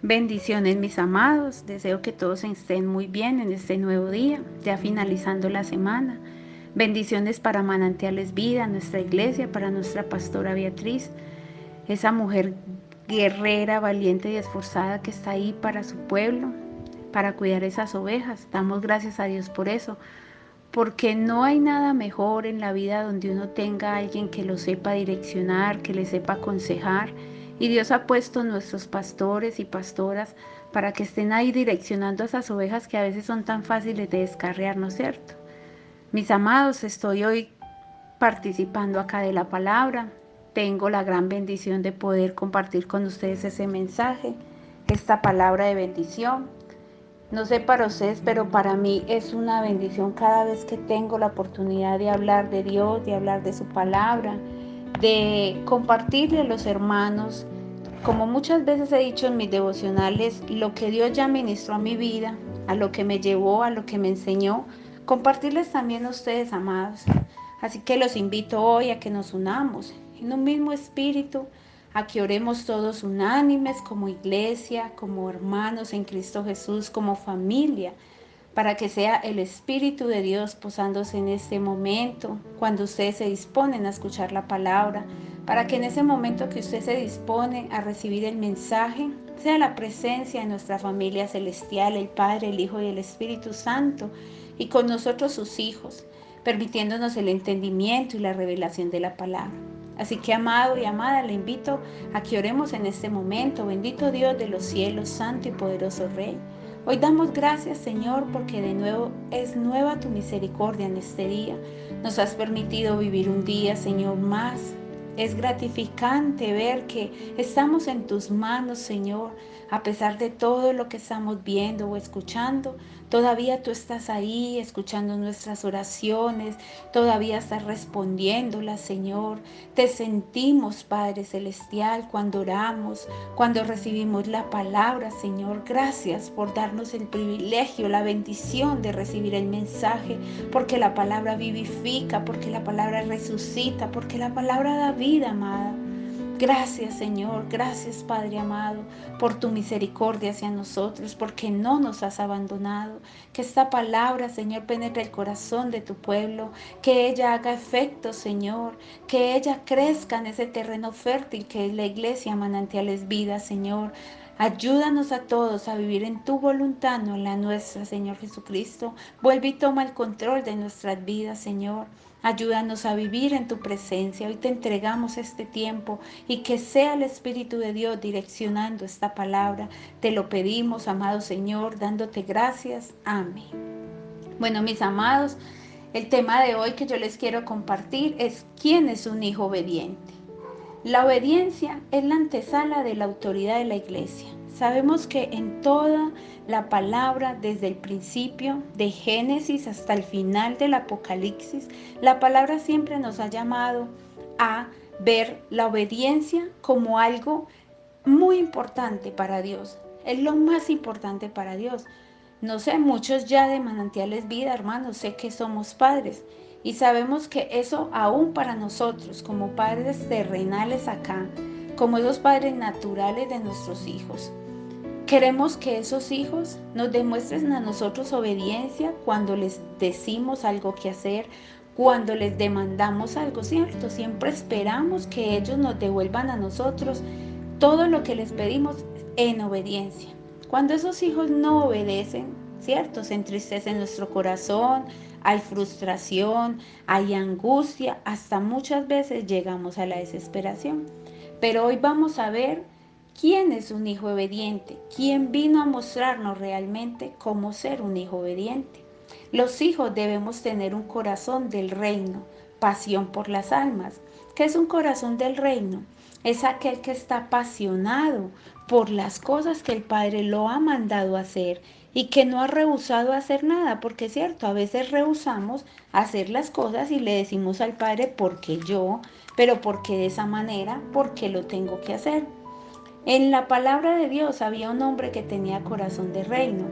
Bendiciones mis amados, deseo que todos estén muy bien en este nuevo día, ya finalizando la semana. Bendiciones para Manantiales Vida, nuestra iglesia, para nuestra pastora Beatriz, esa mujer guerrera, valiente y esforzada que está ahí para su pueblo, para cuidar esas ovejas. Damos gracias a Dios por eso, porque no hay nada mejor en la vida donde uno tenga a alguien que lo sepa direccionar, que le sepa aconsejar. Y Dios ha puesto nuestros pastores y pastoras para que estén ahí direccionando a esas ovejas que a veces son tan fáciles de descarriar, ¿no es cierto? Mis amados, estoy hoy participando acá de la palabra. Tengo la gran bendición de poder compartir con ustedes ese mensaje, esta palabra de bendición. No sé para ustedes, pero para mí es una bendición cada vez que tengo la oportunidad de hablar de Dios, de hablar de su palabra, de compartirle a los hermanos, como muchas veces he dicho en mis devocionales, lo que Dios ya ministró a mi vida, a lo que me llevó, a lo que me enseñó, compartirles también a ustedes, amados. Así que los invito hoy a que nos unamos en un mismo espíritu, a que oremos todos unánimes como iglesia, como hermanos en Cristo Jesús, como familia, para que sea el Espíritu de Dios posándose en este momento, cuando ustedes se disponen a escuchar la palabra, para que en ese momento que usted se dispone a recibir el mensaje, sea la presencia de nuestra familia celestial, el Padre, el Hijo y el Espíritu Santo, y con nosotros sus hijos, permitiéndonos el entendimiento y la revelación de la palabra. Así que, amado y amada, le invito a que oremos en este momento. Bendito Dios de los cielos, santo y poderoso Rey. Hoy damos gracias, Señor, porque de nuevo es nueva tu misericordia en este día. Nos has permitido vivir un día, Señor, más. Es gratificante ver que estamos en tus manos, Señor. A pesar de todo lo que estamos viendo o escuchando, todavía tú estás ahí escuchando nuestras oraciones, todavía estás respondiéndolas, Señor. Te sentimos, Padre Celestial, cuando oramos, cuando recibimos la palabra, Señor. Gracias por darnos el privilegio, la bendición de recibir el mensaje, porque la palabra vivifica, porque la palabra resucita, porque la palabra da vida, amada. Gracias, Señor, gracias, Padre amado, por tu misericordia hacia nosotros, porque no nos has abandonado. Que esta palabra, Señor, penetre el corazón de tu pueblo, que ella haga efecto, Señor, que ella crezca en ese terreno fértil que es la iglesia Manantiales Vida, Señor. Ayúdanos a todos a vivir en tu voluntad, no en la nuestra, Señor Jesucristo. Vuelve y toma el control de nuestras vidas, Señor. Ayúdanos a vivir en tu presencia. Hoy te entregamos este tiempo y que sea el Espíritu de Dios direccionando esta palabra. Te lo pedimos, amado Señor, dándote gracias. Amén. Bueno, mis amados, el tema de hoy que yo les quiero compartir es ¿quién es un hijo obediente? La obediencia es la antesala de la autoridad de la iglesia. Sabemos que en toda la palabra, desde el principio de Génesis hasta el final del Apocalipsis, la palabra siempre nos ha llamado a ver la obediencia como algo muy importante para Dios. Es lo más importante para Dios. No sé, muchos ya de Manantiales Vida, hermanos, sé que somos padres y sabemos que eso aún para nosotros, como padres terrenales acá, como esos padres naturales de nuestros hijos, queremos que esos hijos nos demuestren a nosotros obediencia cuando les decimos algo que hacer, cuando les demandamos algo, ¿cierto? Siempre esperamos que ellos nos devuelvan a nosotros todo lo que les pedimos en obediencia. Cuando esos hijos no obedecen, ¿cierto? Se entristece nuestro corazón, hay frustración, hay angustia, hasta muchas veces llegamos a la desesperación. Pero hoy vamos a ver quién es un hijo obediente, quién vino a mostrarnos realmente cómo ser un hijo obediente. Los hijos debemos tener un corazón del reino, pasión por las almas. ¿Qué es un corazón del reino? Es aquel que está apasionado por las cosas que el Padre lo ha mandado a hacer y que no ha rehusado hacer nada, porque es cierto, a veces rehusamos hacer las cosas y le decimos al Padre, porque yo, pero porque de esa manera, porque lo tengo que hacer. En la palabra de Dios había un hombre que tenía corazón de reino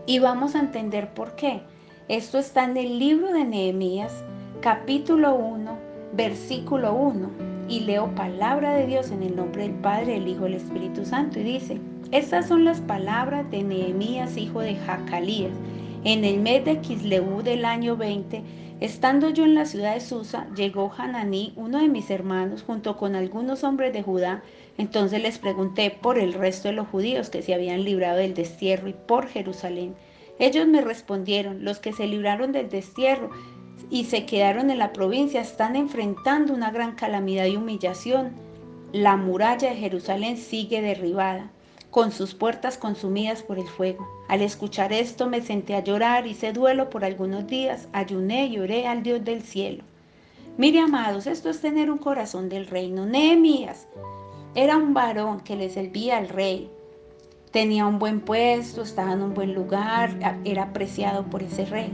y vamos a entender por qué. Esto está en el libro de Nehemías, capítulo 1, versículo 1. Y leo palabra de Dios en el nombre del Padre, del Hijo y del Espíritu Santo. Y dice, Estas son las palabras de Nehemías, hijo de Jacalías. En el mes de Quisleu del año 20, estando yo en la ciudad de Susa, llegó Hananí, uno de mis hermanos, junto con algunos hombres de Judá. Entonces les pregunté por el resto de los judíos que se habían librado del destierro y por Jerusalén. Ellos me respondieron: los que se libraron del destierro y se quedaron en la provincia están enfrentando una gran calamidad y humillación. La muralla de Jerusalén sigue derribada, con sus puertas consumidas por el fuego. Al escuchar esto me senté a llorar, hice duelo por algunos días, ayuné y oré al Dios del cielo. Mire, amados, esto es tener un corazón del reino. Nehemías era un varón que le servía al rey. Tenía un buen puesto, estaba en un buen lugar, era apreciado por ese rey.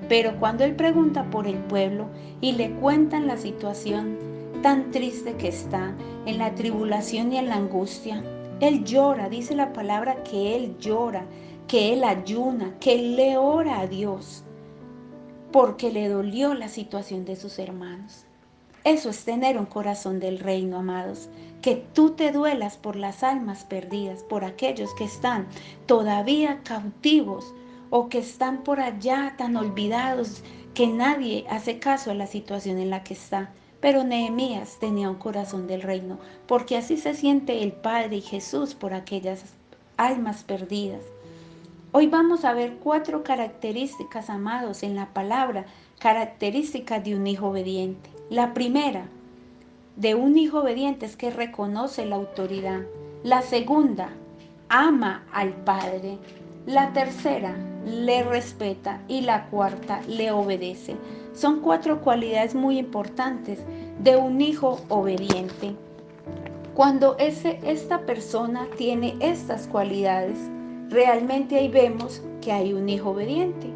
Pero cuando él pregunta por el pueblo y le cuentan la situación tan triste que está, en la tribulación y en la angustia, él llora. Dice la palabra que él llora, que él ayuna, que él le ora a Dios, porque le dolió la situación de sus hermanos. Eso es tener un corazón del reino, amados. Que tú te duelas por las almas perdidas, por aquellos que están todavía cautivos o que están por allá tan olvidados que nadie hace caso a la situación en la que está. Pero Nehemías tenía un corazón del reino, porque así se siente el Padre y Jesús por aquellas almas perdidas. Hoy vamos a ver 4 características, amados, en la palabra, características de un hijo obediente. La primera, de un hijo obediente, es que reconoce la autoridad. La segunda, ama al Padre. La tercera, le respeta. Y la cuarta, le obedece. Son 4 cualidades muy importantes de un hijo obediente. Cuando esta persona tiene estas cualidades, realmente ahí vemos que hay un hijo obediente.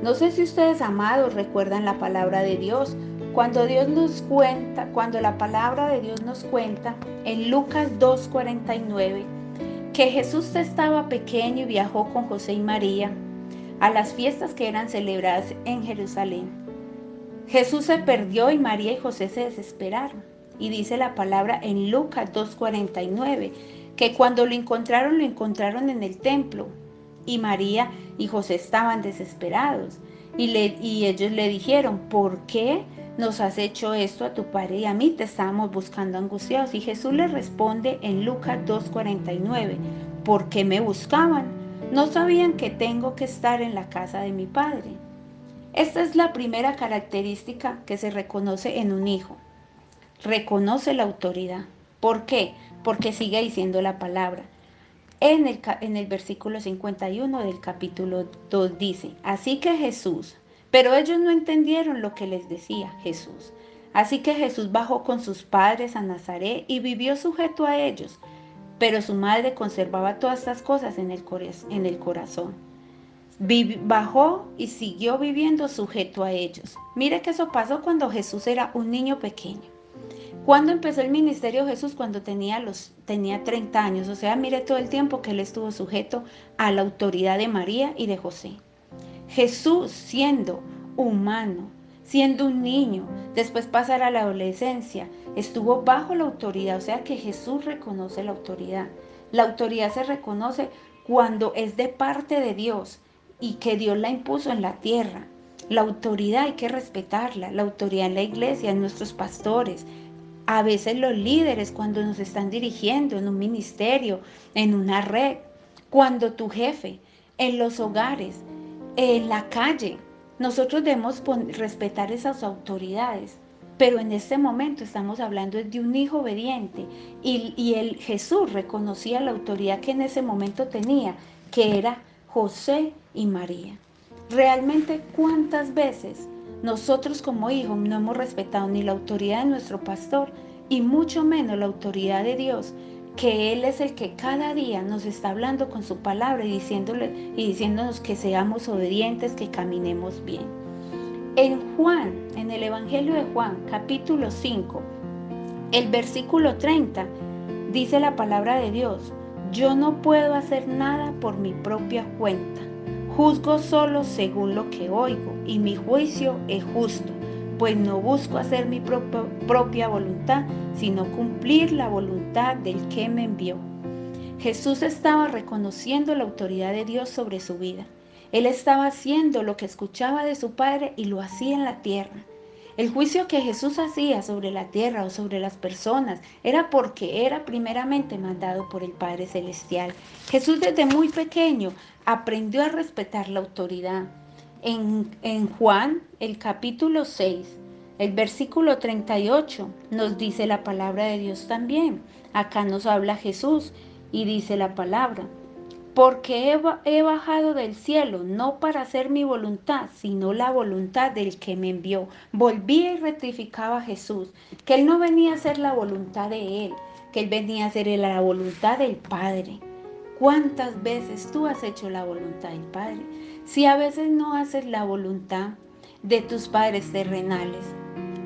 No sé si ustedes, amados, recuerdan la palabra de Dios. Cuando la palabra de Dios nos cuenta en Lucas 2:49, que Jesús estaba pequeño y viajó con José y María a las fiestas que eran celebradas en Jerusalén. Jesús se perdió y María y José se desesperaron. Y dice la palabra en Lucas 2:49, que cuando lo encontraron en el templo. Y María y José estaban desesperados. Y ellos le dijeron: ¿por qué nos has hecho esto a tu padre y a mí? Te estábamos buscando angustiados. Y Jesús le responde en Lucas 2:49, ¿por qué me buscaban? ¿No sabían que tengo que estar en la casa de mi padre? Esta es la primera característica que se reconoce en un hijo. Reconoce la autoridad. ¿Por qué? Porque sigue diciendo la palabra. En el versículo 51 del capítulo 2 dice: así que Jesús, pero ellos no entendieron lo que les decía Jesús. Así que Jesús bajó con sus padres a Nazaret y vivió sujeto a ellos, pero su madre conservaba todas estas cosas en el corazón. Bajó y siguió viviendo sujeto a ellos. Mire que eso pasó cuando Jesús era un niño pequeño. ¿Cuándo empezó el ministerio de Jesús? Cuando tenía 30 años. O sea, mire todo el tiempo que él estuvo sujeto a la autoridad de María y de José. Jesús, siendo humano, siendo un niño, después pasar a la adolescencia, estuvo bajo la autoridad. O sea que Jesús reconoce la autoridad. La autoridad se reconoce cuando es de parte de Dios y que Dios la impuso en la tierra. La autoridad hay que respetarla. La autoridad en la iglesia, en nuestros pastores. A veces los líderes, cuando nos están dirigiendo en un ministerio, en una red, cuando tu jefe, en los hogares, en la calle, nosotros debemos respetar esas autoridades. Pero en este momento estamos hablando de un hijo obediente y Jesús reconocía la autoridad que en ese momento tenía, que era José y María. Realmente, ¿cuántas veces nosotros como hijos no hemos respetado ni la autoridad de nuestro pastor y mucho menos la autoridad de Dios, que Él es el que cada día nos está hablando con su palabra y diciéndonos que seamos obedientes, que caminemos bien? En el Evangelio de Juan, capítulo 5, el versículo 30, dice la palabra de Dios: yo no puedo hacer nada por mi propia cuenta. Juzgo solo según lo que oigo, y mi juicio es justo, pues no busco hacer mi propia voluntad, sino cumplir la voluntad del que me envió. Jesús estaba reconociendo la autoridad de Dios sobre su vida. Él estaba haciendo lo que escuchaba de su Padre y lo hacía en la tierra. El juicio que Jesús hacía sobre la tierra o sobre las personas era porque era primeramente mandado por el Padre Celestial. Jesús desde muy pequeño aprendió a respetar la autoridad. En Juan, el capítulo 6, el versículo 38, nos dice la palabra de Dios también. Acá nos habla Jesús y dice la palabra: porque he bajado del cielo, no para hacer mi voluntad, sino la voluntad del que me envió. Volvía y rectificaba a Jesús, que Él no venía a hacer la voluntad de Él, que Él venía a hacer la voluntad del Padre. ¿Cuántas veces tú has hecho la voluntad del Padre? Si a veces no haces la voluntad de tus padres terrenales,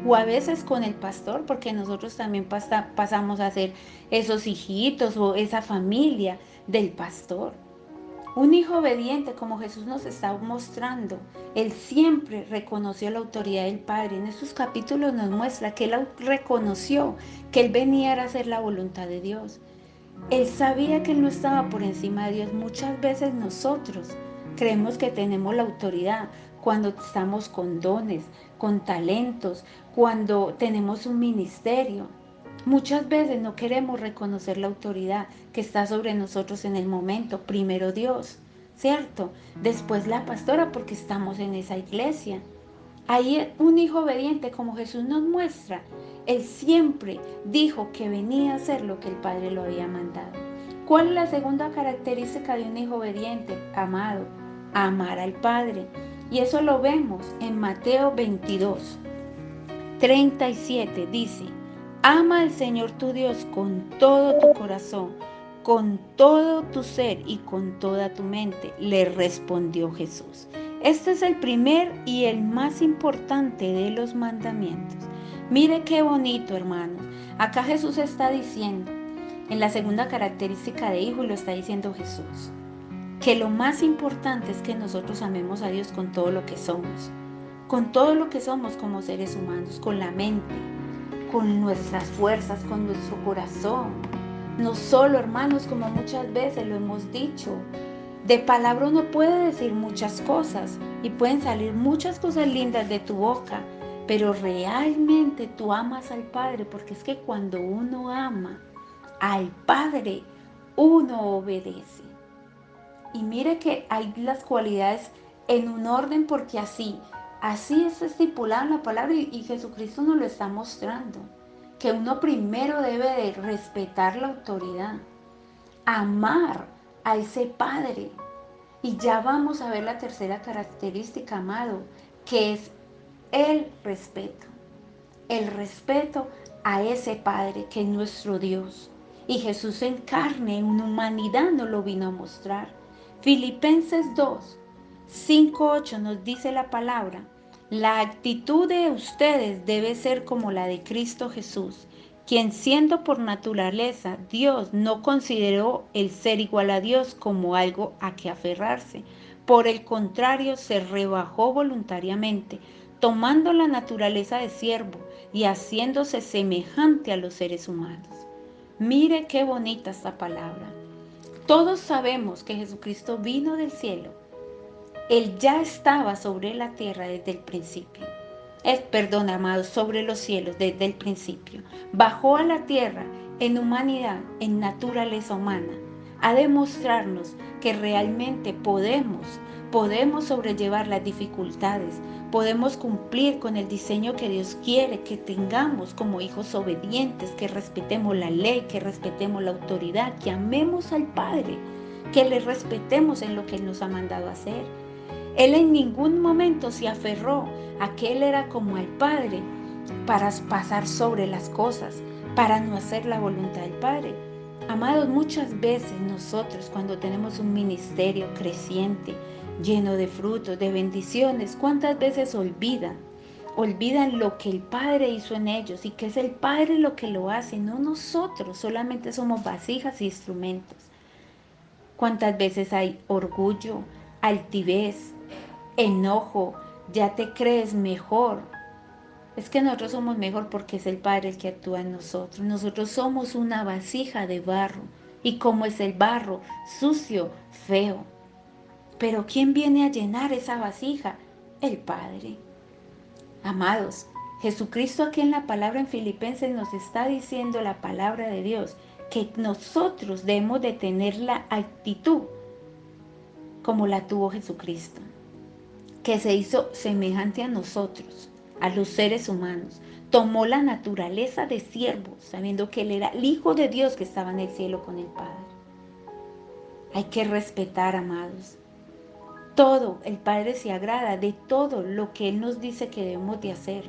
o a veces con el pastor, porque nosotros también pasamos a ser esos hijitos o esa familia del pastor. Un hijo obediente, como Jesús nos está mostrando, Él siempre reconoció la autoridad del Padre. En estos capítulos nos muestra que Él reconoció que Él venía a hacer la voluntad de Dios. Él sabía que Él no estaba por encima de Dios. Muchas veces nosotros creemos que tenemos la autoridad cuando estamos con dones, con talentos, cuando tenemos un ministerio. Muchas veces no queremos reconocer la autoridad que está sobre nosotros en el momento. Primero Dios, ¿cierto? Después la pastora, porque estamos en esa iglesia. Ahí un hijo obediente, como Jesús nos muestra, Él siempre dijo que venía a hacer lo que el Padre lo había mandado. ¿Cuál es la segunda característica de un hijo obediente, amado? Amar al Padre. Y eso lo vemos en Mateo 22, 37. Dice: ama al Señor tu Dios con todo tu corazón, con todo tu ser y con toda tu mente, le respondió Jesús. Este es el primer y el más importante de los mandamientos. Mire qué bonito, hermanos. Acá Jesús está diciendo, en la segunda característica de hijo, y lo está diciendo Jesús, que lo más importante es que nosotros amemos a Dios con todo lo que somos. Con todo lo que somos como seres humanos, con la mente, con nuestras fuerzas, con nuestro corazón. No solo, hermanos, como muchas veces lo hemos dicho, de palabra uno puede decir muchas cosas y pueden salir muchas cosas lindas de tu boca, pero realmente tú amas al Padre, porque es que cuando uno ama al Padre, uno obedece. Y mire que hay las cualidades en un orden, porque así es estipulado en la palabra y Jesucristo nos lo está mostrando, que uno primero debe de respetar la autoridad, amar a ese Padre. Y ya vamos a ver la tercera característica, amado, que es el respeto a ese Padre que es nuestro Dios. Y Jesús en carne, en humanidad, nos lo vino a mostrar. Filipenses 2, 5, 8 nos dice la palabra: la actitud de ustedes debe ser como la de Cristo Jesús, quien siendo por naturaleza Dios, no consideró el ser igual a Dios como algo a que aferrarse. Por el contrario, se rebajó voluntariamente, tomando la naturaleza de siervo y haciéndose semejante a los seres humanos. Mire qué bonita esta palabra. Todos sabemos que Jesucristo vino del cielo. Él ya estaba sobre la tierra desde el principio. Amados, sobre los cielos desde el principio. Bajó a la tierra en humanidad, en naturaleza humana, a demostrarnos que realmente podemos sobrellevar las dificultades, podemos cumplir con el diseño que Dios quiere que tengamos como hijos obedientes, que respetemos la ley, que respetemos la autoridad, que amemos al Padre, que le respetemos en lo que Él nos ha mandado a hacer. Él en ningún momento se aferró a que Él era como al Padre para pasar sobre las cosas, para no hacer la voluntad del Padre. Amados, muchas veces nosotros cuando tenemos un ministerio creciente, lleno de frutos, de bendiciones, ¿cuántas veces olvidan lo que el Padre hizo en ellos y que es el Padre lo que lo hace, no nosotros? Solamente somos vasijas y instrumentos. ¿Cuántas veces hay orgullo, altivez, enojo? Ya te crees mejor. Es que nosotros somos mejor porque es el Padre el que actúa en nosotros. Nosotros somos una vasija de barro y como es el barro, sucio, feo. Pero ¿quién viene a llenar esa vasija? El Padre. Amados, Jesucristo aquí en la palabra en Filipenses nos está diciendo la palabra de Dios, que nosotros debemos de tener la actitud como la tuvo Jesucristo, que se hizo semejante a nosotros, a los seres humanos. Tomó la naturaleza de siervo, sabiendo que Él era el Hijo de Dios que estaba en el cielo con el Padre. Hay que respetar, amados. Todo, el Padre se agrada de todo lo que Él nos dice que debemos de hacer.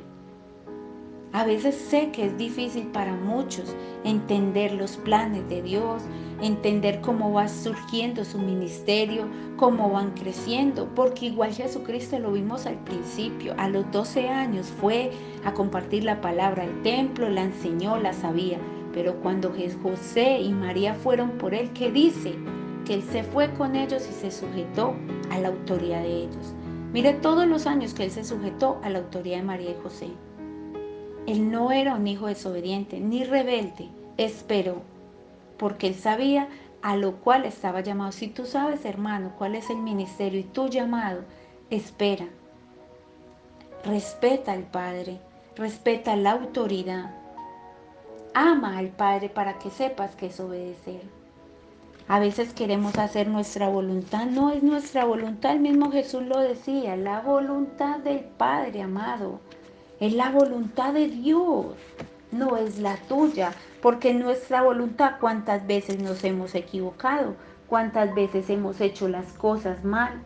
A veces sé que es difícil para muchos entender los planes de Dios, entender cómo va surgiendo su ministerio, cómo van creciendo, porque igual Jesucristo lo vimos al principio, a los 12 años fue a compartir la palabra al templo, la enseñó, la sabía, pero cuando José y María fueron por él, ¿qué dice? Que él se fue con ellos y se sujetó a la autoridad de ellos. Mire todos los años que él se sujetó a la autoridad de María y José. Él no era un hijo desobediente ni rebelde, esperó, porque él sabía a lo cual estaba llamado. Si tú sabes, hermano, cuál es el ministerio y tu llamado, espera. Respeta al Padre, respeta la autoridad. Ama al Padre para que sepas que es obedecer. A veces queremos hacer nuestra voluntad, no es nuestra voluntad, el mismo Jesús lo decía, la voluntad del Padre, amado. Es la voluntad de Dios, no es la tuya, porque nuestra voluntad, ¿cuántas veces nos hemos equivocado? ¿Cuántas veces hemos hecho las cosas mal?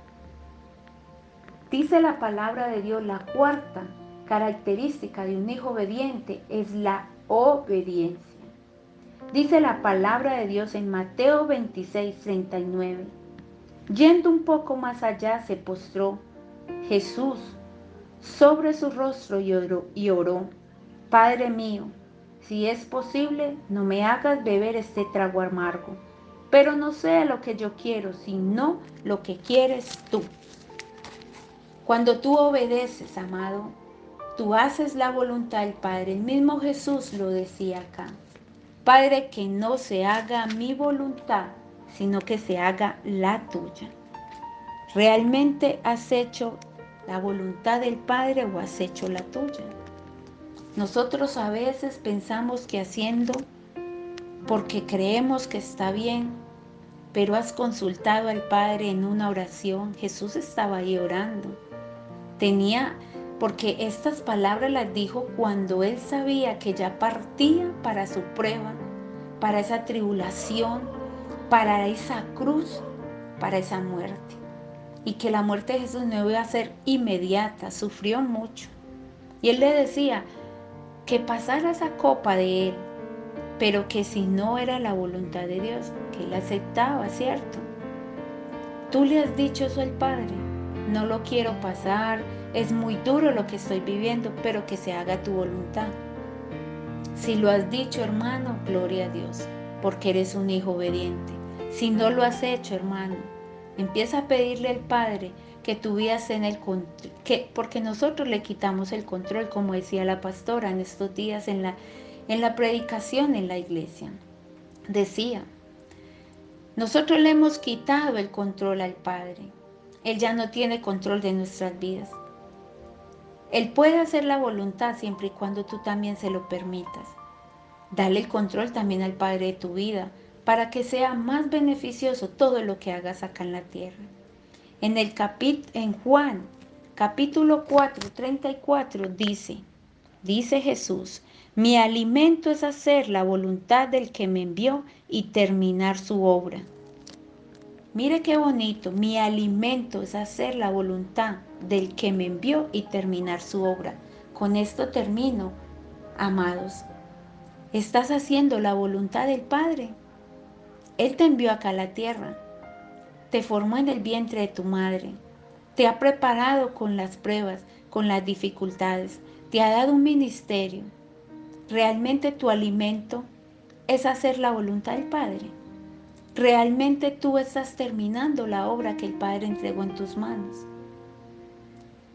Dice la palabra de Dios, la cuarta característica de un hijo obediente es la obediencia. Dice la palabra de Dios en Mateo 26:39. Yendo un poco más allá, se postró Jesús sobre su rostro y oró, Padre mío, si es posible, no me hagas beber este trago amargo, pero no sea lo que yo quiero, sino lo que quieres tú. Cuando tú obedeces, amado, tú haces la voluntad del Padre. El mismo Jesús lo decía acá. Padre, que no se haga mi voluntad, sino que se haga la tuya. ¿Realmente has hecho la voluntad del Padre o has hecho la tuya? Nosotros a veces pensamos que haciendo porque creemos que está bien, pero has consultado al Padre en una oración. Jesús estaba ahí orando. Porque estas palabras las dijo cuando él sabía que ya partía para su prueba, para esa tribulación, para esa cruz, para esa muerte. Y que la muerte de Jesús no iba a ser inmediata, sufrió mucho. Y él le decía que pasara esa copa de él, pero que si no era la voluntad de Dios, que él aceptaba, ¿cierto? Tú le has dicho eso al Padre, no lo quiero pasar, es muy duro lo que estoy viviendo, pero que se haga tu voluntad. Si lo has dicho, hermano, gloria a Dios, porque eres un hijo obediente. Si no lo has hecho, hermano, empieza a pedirle al Padre que tu vida esté en el control, porque nosotros le quitamos el control, como decía la pastora en estos días en la predicación en la iglesia. Decía, nosotros le hemos quitado el control al Padre. Él ya no tiene control de nuestras vidas. Él puede hacer la voluntad siempre y cuando tú también se lo permitas. Dale el control también al Padre de tu vida para que sea más beneficioso todo lo que hagas acá en la tierra. En Juan, capítulo 4, 34 dice Jesús, mi alimento es hacer la voluntad del que me envió y terminar su obra. Mire qué bonito, mi alimento es hacer la voluntad del que me envió y terminar su obra. Con esto termino, amados. ¿Estás haciendo la voluntad del Padre? Él te envió acá a la tierra, te formó en el vientre de tu madre, te ha preparado con las pruebas, con las dificultades, te ha dado un ministerio. ¿Realmente tu alimento es hacer la voluntad del Padre? ¿Realmente tú estás terminando la obra que el Padre entregó en tus manos?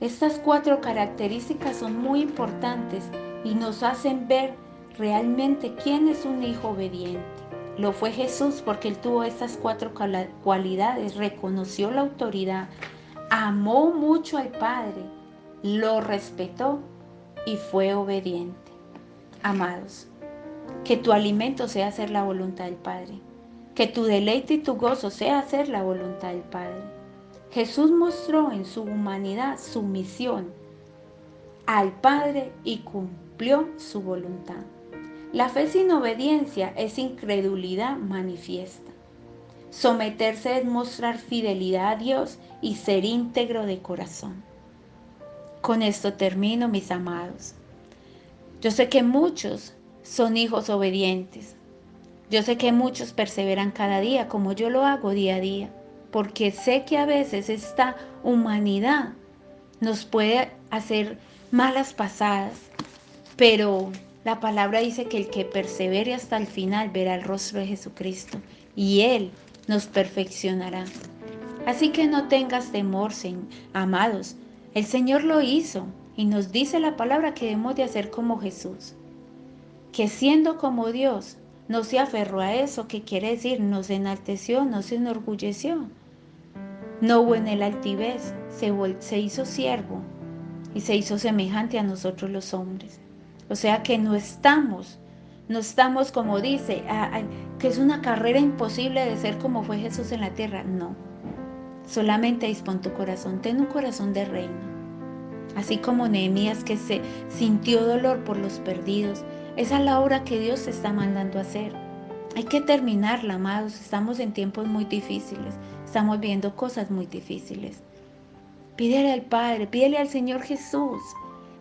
Estas 4 características son muy importantes y nos hacen ver realmente quién es un hijo obediente. lo fue Jesús porque Él tuvo estas 4 cualidades, reconoció la autoridad, amó mucho al Padre, lo respetó y fue obediente. Amados, que tu alimento sea hacer la voluntad del Padre, que tu deleite y tu gozo sea hacer la voluntad del Padre. Jesús mostró en su humanidad su misión al Padre y cumplió su voluntad. La fe sin obediencia es incredulidad manifiesta. Someterse es mostrar fidelidad a Dios y ser íntegro de corazón. Con esto termino, mis amados. Yo sé que muchos son hijos obedientes. Yo sé que muchos perseveran cada día, como yo lo hago día a día, porque sé que a veces esta humanidad nos puede hacer malas pasadas, pero la palabra dice que el que persevere hasta el final verá el rostro de Jesucristo y Él nos perfeccionará. Así que no tengas temor, amados. El Señor lo hizo y nos dice la palabra que debemos de hacer como Jesús. Que siendo como Dios, no se aferró a eso, que quiere decir, no se enalteció, no se enorgulleció. No hubo en él altivez, se hizo siervo y se hizo semejante a nosotros los hombres. O sea que no estamos como dice, que es una carrera imposible de ser como fue Jesús en la tierra. No, solamente dispón tu corazón, ten un corazón de reino. Así como Nehemías, que se sintió dolor por los perdidos. Esa es la obra que Dios te está mandando a hacer. Hay que terminarla, amados. Estamos en tiempos muy difíciles. Estamos viendo cosas muy difíciles. Pídele al Padre, pídele al Señor Jesús,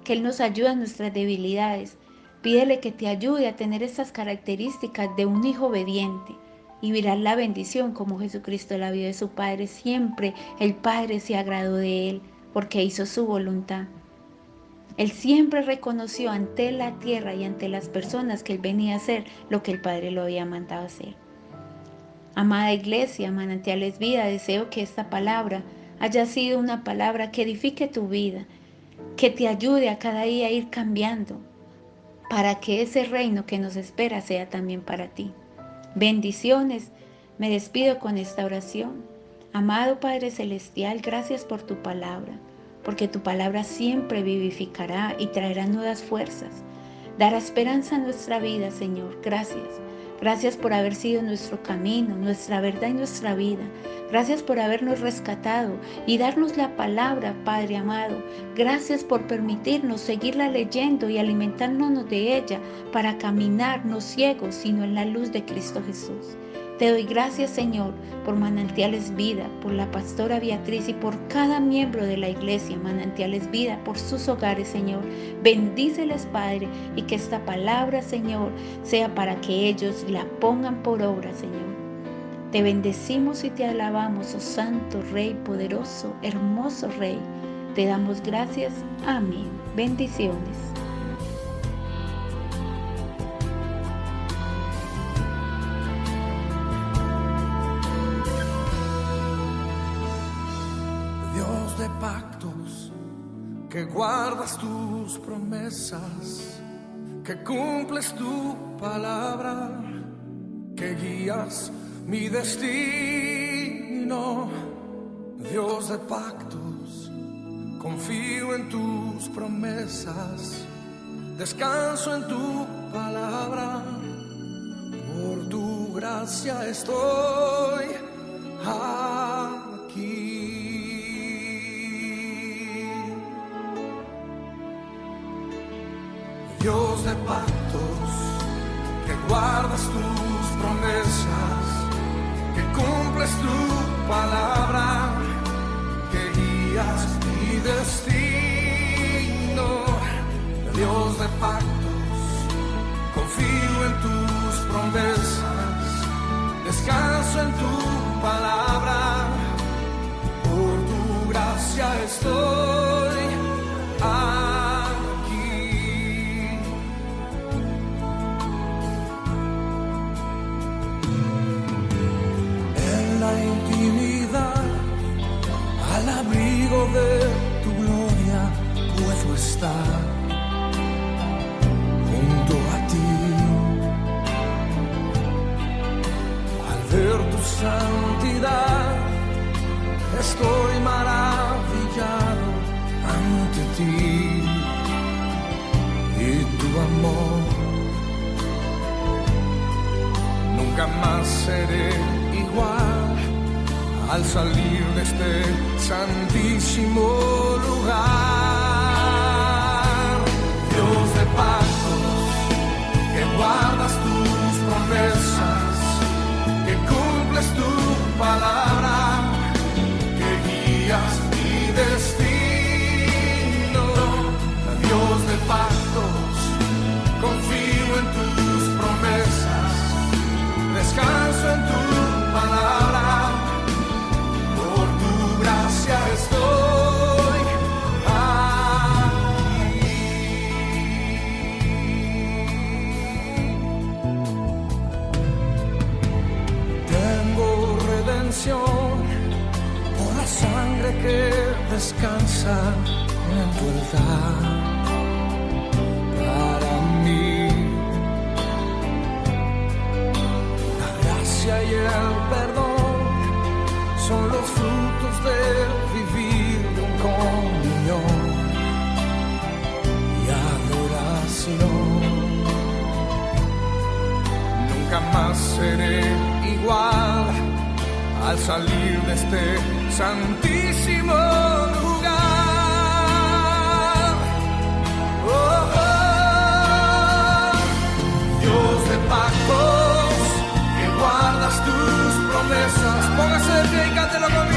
que Él nos ayude en nuestras debilidades. Pídele que te ayude a tener estas características de un hijo obediente. Y verás la bendición como Jesucristo la vio de su Padre. Siempre el Padre se agradó de Él, porque hizo su voluntad. Él siempre reconoció ante la tierra y ante las personas que Él venía a hacer lo que el Padre lo había mandado hacer. Amada iglesia, Manantiales Vida, deseo que esta palabra haya sido una palabra que edifique tu vida, que te ayude a cada día a ir cambiando, para que ese reino que nos espera sea también para ti. Bendiciones, me despido con esta oración. Amado Padre Celestial, gracias por tu palabra, porque tu palabra siempre vivificará y traerá nuevas fuerzas. Dará esperanza a nuestra vida, Señor. Gracias. Gracias por haber sido nuestro camino, nuestra verdad y nuestra vida. Gracias por habernos rescatado y darnos la palabra, Padre amado. Gracias por permitirnos seguirla leyendo y alimentarnos de ella para caminar no ciegos, sino en la luz de Cristo Jesús. Te doy gracias, Señor, por Manantiales Vida, por la pastora Beatriz y por cada miembro de la iglesia Manantiales Vida, por sus hogares, Señor. Bendíceles, Padre, y que esta palabra, Señor, sea para que ellos la pongan por obra, Señor. Te bendecimos y te alabamos, oh Santo Rey, poderoso, hermoso Rey. Te damos gracias. Amén. Bendiciones. De pactos, que guardas tus promesas, que cumples tu palabra, que guías mi destino. Dios de pactos, confío en tus promesas, descanso en tu palabra, por tu gracia estoy aquí. Dios de pactos, que guardas tus promesas, que cumples tu palabra, que guías mi destino. Dios de pactos, confío en tus promesas, descanso en tu palabra, por tu gracia estoy al abrigo de tu gloria puedo estar junto a ti. santidad. Estoy maravillado ante ti y tu amor. Nunca más seré igual al salir de este santísimo lugar. Dios de pactos, que guardas tus promesas, que cumples tu palabra, que guías mi destino. Dios de pactos, confío en tus promesas, descanso en tu palabra, por tu gracia estoy aquí. Tengo redención por la sangre que descansa en tu altar. Para mí y el perdón son los frutos de vivir en comunión y adoración. Nunca más seré igual al salir de este santísimo lugar. Oh, oh, Dios de pactos, guardas tus promesas. Póngase de pie y cántelo conmigo.